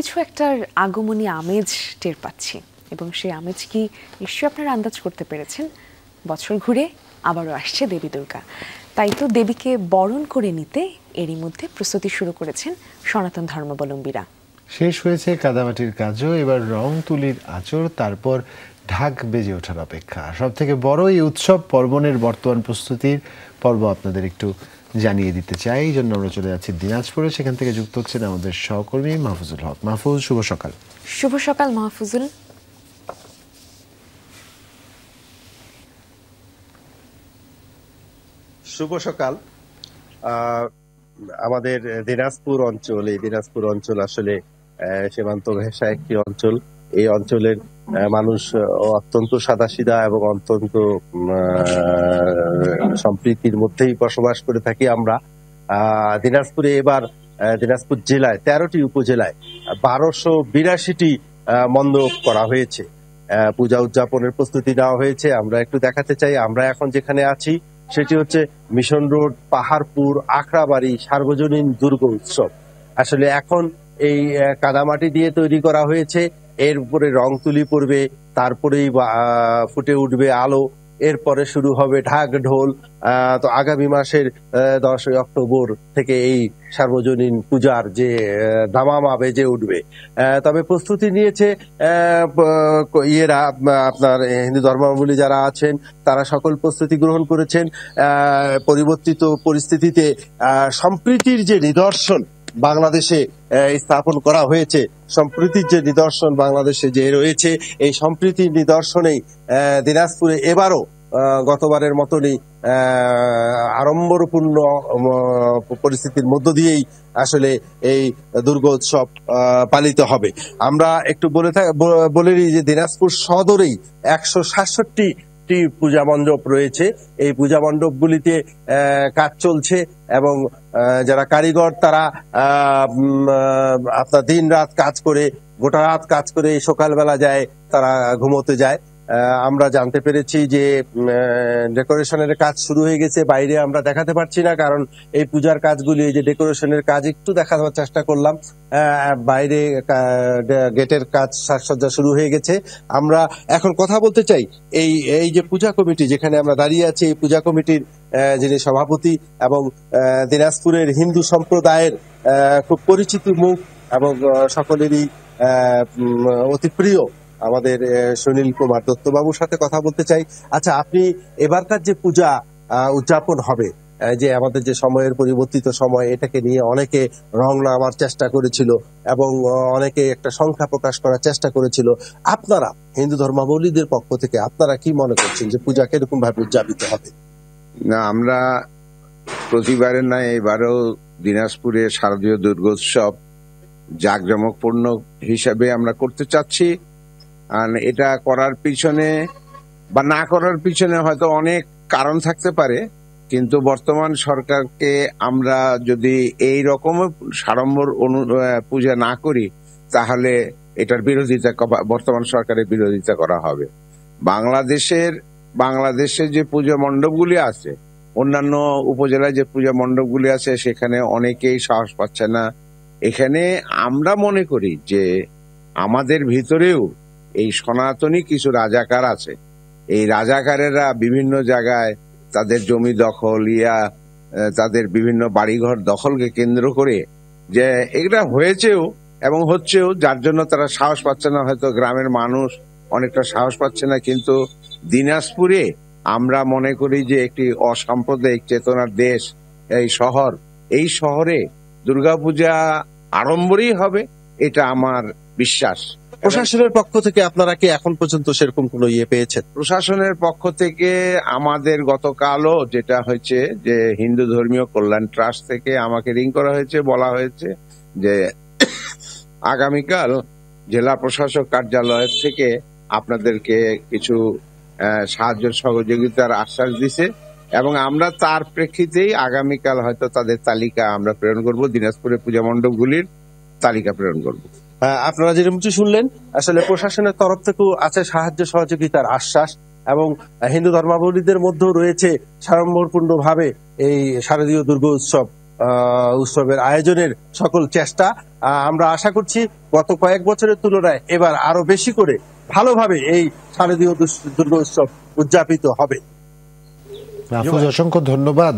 কিছু একটার আগমনী আমেজ টের পাচ্ছি, এবং সেই আমেজ কি নিশ্চয়ই আপনারা আন্দাজ করতে পেরেছেন। বছর ঘুরে আবারও আসছে দেবী দুর্গা, তাই তো দেবীকে বরণ করে নিতে এরই মধ্যে প্রস্তুতি শুরু করেছেন সনাতন ধর্মাবলম্বীরা। শেষ হয়েছে কাদামাটির কাজও, এবার রং তুলির আঁচড়, তারপর ঢাক বেজে ওঠার অপেক্ষা। সব থেকে বড় এই উৎসব পার্বণের বর্তমান প্রস্তুতির পর্ব আপনাদের একটু জানিয়ে দিতে চাই। এই জন্য আমরা চলে যাচ্ছি দিনাজপুরে, সেখান থেকে যুক্ত হচ্ছেন আমাদের সহকর্মী মাহফুজুল হক। মাহফুজ, শুভ সকাল। শুভ সকাল মাহফুজুল। শুভ সকাল। আমাদের দিনাজপুর অঞ্চল, এই দিনাজপুর অঞ্চল আসলে সীমান্ত ঘেঁষা একটি অঞ্চল। এই অঞ্চলের মানুষ অত্যন্ত সাদাসিধা এবং অত্যন্ত সম্প্রীতির মধ্যেই বসবাস করে থাকি আমরা। দিনাজপুরে এবার দিনাজপুর জেলায় 13টি উপজেলায় 1282টি মণ্ডপ করা হয়েছে। পূজা উদযাপনের প্রস্তুতি নেওয়া হয়েছে। আমরা একটু দেখাতে চাই, আমরা এখন যেখানে আছি সেটি হচ্ছে মিশন রোড, পাহাড়পুর, আখড়াবাড়ি সার্বজনীন দুর্গা উৎসব। আসলে এখন এই কাদামাটি দিয়ে তৈরি করা হয়েছে, এর উপরে রং তুলি পড়বে, তারপরেই ফুটে উঠবে আলো, এরপরে শুরু হবে ঢাক ঢোল। তো আগামী মাসের 10 অক্টোবর থেকে এই সার্বজনীন পূজার যে দামামা বেজে উঠবে। তবে প্রস্তুতি নিয়েছে ইয়েরা, আপনার হিন্দু ধর্মাবলম্বী যারা আছেন তারা সকল প্রস্তুতি গ্রহণ করেছেন। পরিবর্তিত পরিস্থিতিতে সম্প্রীতির যে নিদর্শন বাংলাদেশে স্থাপন করা হয়েছে, সম্প্রীতির যে নিদর্শন বাংলাদেশে যে রয়েছে, এই সম্প্রীতির নিদর্শনেই দিনাজপুরে এবারও গতবারের মতনই আড়ম্বরপূর্ণ পরিস্থিতির মধ্য দিয়েই আসলে এই দুর্গোৎসব পালিত হবে। আমরা একটু বলে নিই যে দিনাজপুর সদরেই 167টি পূজা মণ্ডপ রয়েছে। এই পূজা মণ্ডপগুলিতে কাজ চলছে এবং যারা কারিগর তারা আপনার দিন রাত কাজ করে, গোটা রাত কাজ করে সকালবেলা যায়, তারা ঘুমোতে যায়। আমরা জানতে পেরেছি যে ডেকোরেশনের কাজ শুরু হয়ে গেছে। বাইরে আমরা দেখাতে পারছি না, কারণ এই পূজার কাজগুলি, এই যে ডেকোরেশনের কাজ একটু দেখানোর চেষ্টা করলাম। বাইরে গেটের কাজ, সাজসজ্জা শুরু হয়ে গেছে। আমরা এখন কথা বলতে চাই এই যে পূজা কমিটি যেখানে আমরা দাঁড়িয়ে আছি, এই পূজা কমিটির যিনি সভাপতি এবং দিনাজপুরের হিন্দু সম্প্রদায়ের খুব পরিচিত মুখ এবং সকলেরই অতি প্রিয় আমাদের সুনীল কুমার দত্তবাবুর সাথে কথা বলতে চাই। আচ্ছা, আপনি এবারকার যে পূজা উদযাপন হবে, যে আমাদের যে সময়ের পরিবর্তিত সময়, এটাকে নিয়ে অনেকে রং নামার চেষ্টা করেছিল এবং অনেকে একটা সংখ্যা প্রকাশ করার চেষ্টা করেছিল। আপনারা হিন্দু ধর্মাবলম্বীদের পক্ষ থেকে আপনারা কি মনে করছেন যে পূজা কিরকম ভাবে উদযাপিত হবে? না, আমরা প্রতিবারের নয়, এবারেও দিনাজপুরে শারদীয় দুর্গোৎসব জাঁকজমকপূর্ণ হিসাবে আমরা করতে চাচ্ছি। আর এটা করার পিছনে বা না করার পিছনে হয়তো অনেক কারণ থাকতে পারে, কিন্তু বর্তমান সরকারকে আমরা যদি এই রকম সাড়ম্বর পূজা না করি তাহলে এটার বিরোধিতা, বর্তমান সরকারের বিরোধিতা করা হবে। বাংলাদেশের যে পূজা মণ্ডপগুলি আছে, অন্যান্য উপজেলায় যে পূজা মণ্ডপগুলি আছে, সেখানে অনেকেই সাহস পাচ্ছে না। এখানে আমরা মনে করি যে আমাদের ভিতরেও এই সনাতনী কিছু রাজাকার আছে। এই রাজাকারেরা বিভিন্ন জায়গায় তাদের জমি দখল তাদের বিভিন্ন বাড়িঘর দখলকে কেন্দ্র করে যে এগুলা হয়েছেও এবং হচ্ছেও, যার জন্য তারা সাহস পাচ্ছে না। হয়তো গ্রামের মানুষ অনেকটা সাহস পাচ্ছে না, কিন্তু দিনাজপুরে আমরা মনে করি যে একটি অসাম্প্রদায়িক চেতনার দেশ এই শহরে দুর্গাপূজা আড়ম্বরেই হবে, এটা আমার বিশ্বাস। প্রশাসনের পক্ষ থেকে আপনারা কি এখন পর্যন্ত সেরকম কোনো ইয়ে পেয়েছেন? প্রশাসনের পক্ষ থেকে আমাদের গতকালও যেটা হয়েছে যে হিন্দু ধর্মীয় কল্যাণ ট্রাস্ট থেকে আমাকে রিং করা হয়েছে, বলা হয়েছে যে আগামীকাল জেলা প্রশাসক কার্যালয় থেকে আপনাদেরকে কিছু সাহায্য সহযোগিতার আশ্বাস দিছে এবং আমরা তার প্রেক্ষিতেই আগামীকাল হয়তো তাদের তালিকা আমরা প্রেরণ করব, দিনাজপুরের পূজা মণ্ডপগুলির তালিকা প্রেরণ করব। আপনারা যেরকম শুনলেন, আসলে প্রশাসনের তরফ থেকেও আছে সাহায্য সহযোগিতার আশ্বাস এবং হিন্দু ধর্মাবলম্বীদের মধ্যেও রয়েছে সাড়ম্বরপূর্ণ ভাবে এই শারদীয় দুর্গোৎসব উৎসবের আয়োজনের সকল চেষ্টা। আমরা আশা করছি গত কয়েক বছরের তুলনায় এবার আরো বেশি করে ভালোভাবে এই শারদীয় দুর্গোৎসব উদযাপিত হবে। মাহফুজ, অসংখ্য ধন্যবাদ।